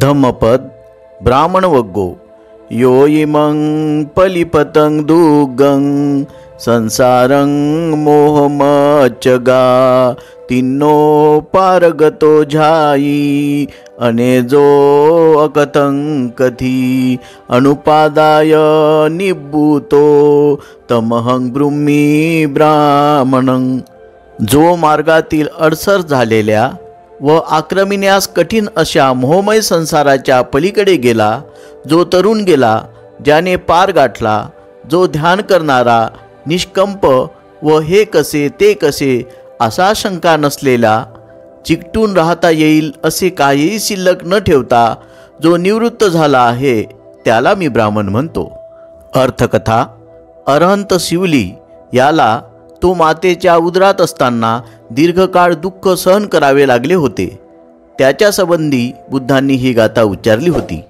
धम्मपद ब्राह्मण वग्गो यो इमं पलिपतं दुग्गं संसारं मोहमच्चगा तिन्नो पारगतो झाई अनेजो अकथं कथी अनुपादाय निबुतो तमहं ब्रूमी ब्राह्मणं। जो मार्गातील अडसर झालेल्या व आक्रमिण्यास कठीण अशा मोहमय संसाराच्या पलीकडे गेला, जो तरुण गेला, ज्याने पार गाठला, जो ध्यान करणारा, निष्कंप व हे कसे ते कसे असा शंका नसलेला, चिकटून राहता येईल असे काहीही शिल्लक न ठेवता जो निवृत्त झाला आहे, त्याला मी ब्राह्मण म्हणतो। अर्थकथा। अरहंत शिवली याला तो मातेच्या उदरात असताना दीर्घकाळ दुःख सहन करावे लागले होते, त्याच्या संबंधी बुद्धांनी ही गाथा उच्चारली होती।